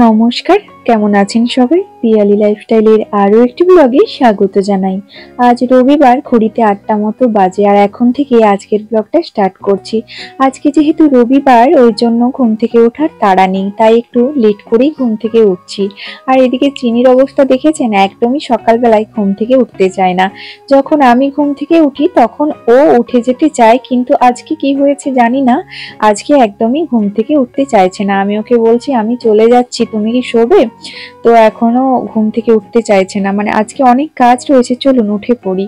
নমস্কার, কেমন আছেন সবাই? পিয়ালি লাইফস্টাইলের আরো একটি ব্লগে স্বাগত জানাই। আজ রবিবার, ঘড়িতে ৮টা মতো বাজে, আর এখন থেকে আজকের ব্লগটা স্টার্ট করছি। আজকে যেহেতু রবিবার, ওই জন্য ঘুম থেকে ওঠার তাড়া নেই, তাই একটু লেট করেই ঘুম থেকে উঠছি। আর এদিকে চিনির অবস্থা দেখেছেন, একদমই সকালবেলায় ঘুম থেকে উঠতে চায় না। যখন আমি ঘুম থেকে উঠি তখন ও উঠে যেতে চায়, কিন্তু আজকে কি হয়েছে জানি না, আজকে একদমই ঘুম থেকে উঠতে চাইছে না। আমি ওকে বলছি আমি চলে যাচ্ছি, তুমি কি শোবে? তো এখনো ঘুম থেকে উঠতে চাইছে না, মানে আজকে অনেক কাজ রয়েছে, চলুন উঠে পড়ি।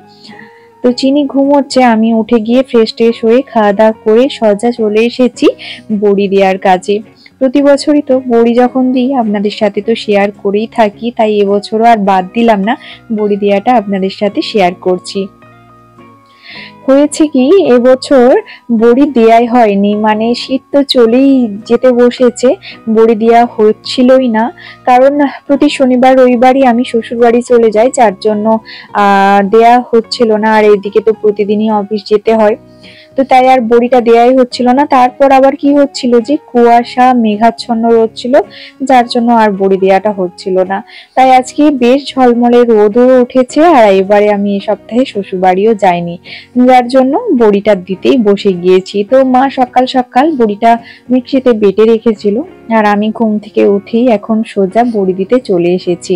তো চিনি ঘুমোচ্ছে, আমি উঠে গিয়ে ফ্রেশ ট্রেশ হয়ে খাওয়া দাওয়া করে সোজা চলে এসেছি বড়ি দেওয়ার কাজে। প্রতি বছরই তো বড়ি যখন দিই আপনাদের সাথে তো শেয়ার করেই থাকি, তাই এবছরও আর বাদ দিলাম না, বড়ি দেওয়াটা আপনাদের সাথে শেয়ার করছি। হয়েছে কি, এবছর বড়ি দেয়াই হয়নি, মানে শীত তো চলেই যেতে বসেছে, বড়ি দেওয়া হচ্ছিলই না। কারণ প্রতি শনিবার রবিবারই আমি শ্বশুর বাড়ি চলে যাই, যার জন্য দেয়া হচ্ছিল না। আর এইদিকে তো প্রতিদিনই অফিস যেতে হয়, তো তাই আর বড়িটা দেয়াই হচ্ছিল না। তারপর আবার কি হচ্ছিল যে কুয়াশা মেঘাচ্ছন্ন রোদ ছিল, যার জন্য আর বড়ি দেওয়াটা হচ্ছিল না। তাই আজকে বেশ ঝলমলে রোদও উঠেছে, আর এবারে আমি এই সপ্তাহে শ্বশুর বাড়িও যাইনি, যার জন্য বড়িটা দিতেই বসে গিয়েছি। তো মা সকাল সকাল বড়িটা মিক্সিতে বেটে রেখেছিল, আর আমি ঘুম থেকে উঠেই এখন সোজা বড়ি দিতে চলে এসেছি।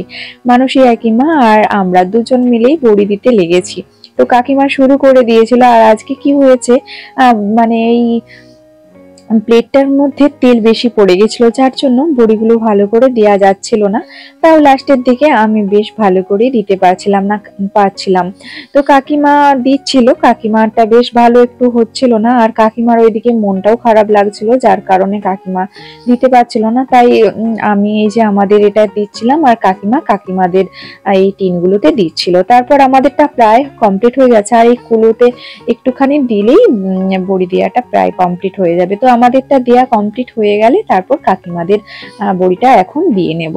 মানুষই একই, মা আর আমরা দুজন মিলেই বড়ি দিতে লেগেছি। তো কাকিমা শুরু করে দিয়েছিল, আর আজকে কি হয়েছে, মানে এই প্লেটটার মধ্যে তেল বেশি পড়ে গেছিল, যার জন্য বড়িগুলো ভালো করে দেওয়া যাচ্ছিল না। তাও লাস্টের দিকে আমি বেশ ভালো করে দিতে পারছিলাম। তো কাকিমা দিচ্ছিল, কাকিমারটা বেশ ভালো একটু হচ্ছিল না, আর কাকিমার ওইদিকে মনটাও খারাপ লাগছিল, যার কারণে কাকিমা দিতে পারছিল না। তাই আমি এই যে আমাদের এটা দিচ্ছিলাম, আর কাকিমাদের এই টিনগুলোতে দিচ্ছিল। তারপর আমাদেরটা প্রায় কমপ্লিট হয়ে গেছে, আর এই কুলোতে একটুখানি দিলেই বড়ি দেওয়াটা প্রায় কমপ্লিট হয়ে যাবে। তো আমাদেরটা দেয়া কমপ্লিট হয়ে গেলে তারপর কাকিমাদের বড়িটা এখন দিয়ে নেব।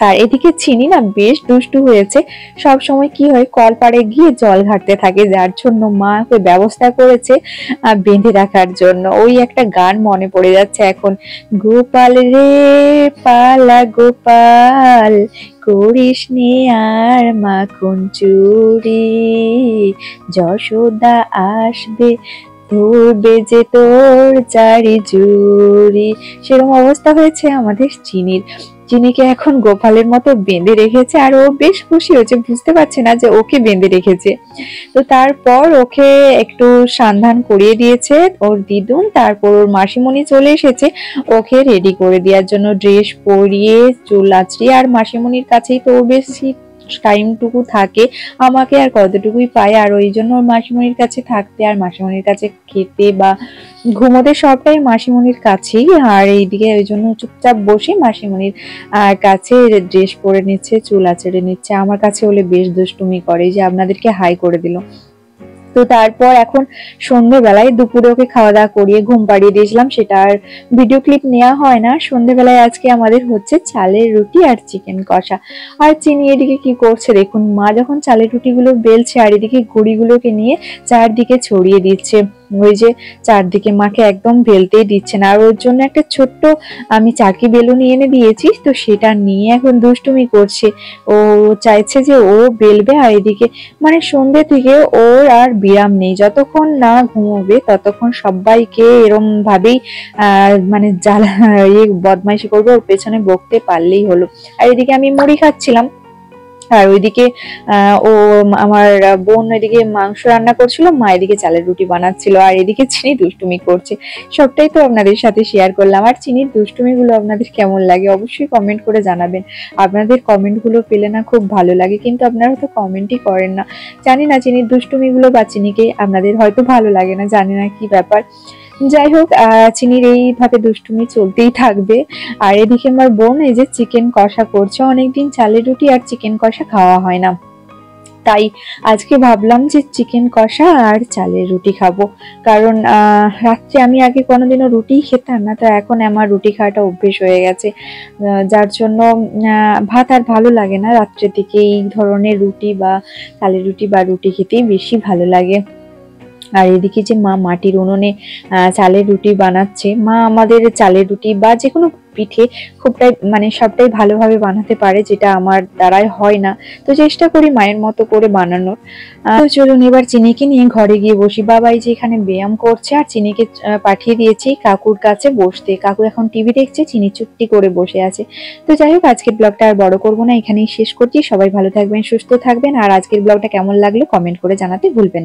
আর এদিকে চিনি না বেশ দুষ্টু হয়েছে, সব সময় কি হয় কল পাড়ে গিয়ে জল ঘাটতে থাকে, যার জন্য মা ওকে ব্যবস্থা করেছে বেঁধে রাখার জন্য। ওই একটা গান মনে পড়ে যাচ্ছে এখন, গোপাল রে পালা গোপাল, করিস নে আর মাখন চুরি, যশোদা আসবে ধরবে যে তোর চারি জুড়ি। সেরকম অবস্থা হয়েছে আমাদের চিনিকে এখন গোপালের মতো বেঁধে রেখেছে, আর ও বেশ খুশি হয়েছে, বুঝতে পারছে না যে ওকে বেঁধে রেখেছে। তো তারপর ওকে একটু সান্ধান করিয়ে দিয়েছে ওর দিদুন, তারপর ওর মাসিমণি চলে এসেছে ওকে রেডি করে দেওয়ার জন্য, ড্রেস পরিয়ে চুল আঁচড়িয়ে। আর মাসিমণির কাছেই তো ও বেশি টাইমটুকু থাকে, আমাকে আর কতটুকুই পায়, আর ওই জন্য ওর মাসিমণির কাছে থাকতে আর মাসিমণির কাছে খেতে বা ঘুমোতে সবটাই মাসিমণির কাছেই। আর এইদিকে ওই জন্য চুপচাপ বসে মাসিমণির কাছে ড্রেস পরে নিচ্ছে, চুল আঁচড়ে নিচ্ছে। আমার কাছে হলে বেশ দুষ্টুমি করে, যে আপনাদেরকে হাই করে দিল। তো তারপর এখন সন্ধ্যেবেলায় দুপুরে ওকে খাওয়া দাওয়া করিয়ে ঘুম পাড়িয়ে দিয়েছিলাম, সেটা আর ভিডিও ক্লিপ নেওয়া হয় না। সন্ধ্যেবেলায় আজকে আমাদের হচ্ছে চালের রুটি আর চিকেন কষা। আর চিনি এদিকে কি করছে দেখুন, মা যখন চালের রুটিগুলো বেলছে আর এদিকে গুঁড়িগুলোকে নিয়ে চারদিকে ছড়িয়ে দিচ্ছে, ওই যে চারদিকে মাকে একদম বেলতেই দিচ্ছে না। আর ওর জন্য একটা ছোট্ট আমি চাকি বেলুনি এনে দিয়েছি, তো সেটা নিয়ে এখন দুষ্টুমি করছে। ও চাইছে যে ও বেলবে, আর এদিকে মানে সন্ধ্যে থেকে ওর আর বিরাম নেই, যতক্ষণ না ঘুমোবে ততক্ষণ সবাইকে এরম ভাবেই মানে জ্বালা বদমাইশি করবে, ওর পেছনে বকতে পারলেই হলো। আর এদিকে আমি মুড়ি খাচ্ছিলাম, আর ওইদিকে ও আমার বোন এদিকে মাংস রান্না করছিল, মা এদিকে চালের রুটি বানাচ্ছিল, আর এদিকে চিনি দুষ্টুমি করছে। সবটাই তো আপনাদের সাথে শেয়ার করলাম। আর চিনির দুষ্টুমি গুলো আপনাদের কেমন লাগে অবশ্যই কমেন্ট করে জানাবেন। আপনাদের কমেন্ট গুলো পেলে না খুব ভালো লাগে, কিন্তু আপনারা তো কমেন্টই করেন না। জানি না চিনির দুষ্টুমি গুলো বা চিনিকে আপনাদের হয়তো ভালো লাগে না, জানি না কি ব্যাপার। যাই হোক, চিনির এইভাবে দুষ্টুমি চলতেই থাকবে। আর এদিকে আমার বোন এই যে চিকেন কষা করছে, অনেকদিন চালের রুটি আর চিকেন কষা খাওয়া হয় না, তাই আজকে ভাবলাম যে চিকেন কষা আর চালের রুটি খাবো। কারণ রাত্রে আমি আগে কোনোদিনও রুটি খেতাম না, তো এখন আমার রুটি খাওয়াটা অভ্যেস হয়ে গেছে, যার জন্য ভাত আর ভালো লাগে না রাত্রের দিকে। এই ধরনের রুটি বা চালের রুটি বা রুটি খেতেই বেশি ভালো লাগে। আর এদিকে যে মা মাটির উনুনে চালের রুটি বানাচ্ছে, মা আমাদের চালের রুটি বা যে কোনো পিঠে খুবটাই মানে সবটাই ভালোভাবে বানাতে পারে, যেটা আমার দ্বারাই হয় না। তো চেষ্টা করি মায়ের মতো করে বানানোর। তো চলুন এবার চিনিকে নিয়ে ঘরে গিয়ে বসি। বাবা এই যে এখানে ব্যায়াম করছে, আর চিনিকে পাঠিয়ে দিয়েছি কাকুর কাছে বসতে। কাকু এখন টিভি দেখছে, চিনি চুপটি করে বসে আছে। তো যাই হোক, আজকের ব্লগটা আর বড় করবো না, এখানেই শেষ করছি। সবাই ভালো থাকবেন, সুস্থ থাকবেন, আর আজকের ব্লগটা কেমন লাগলো কমেন্ট করে জানাতে ভুলবেন না।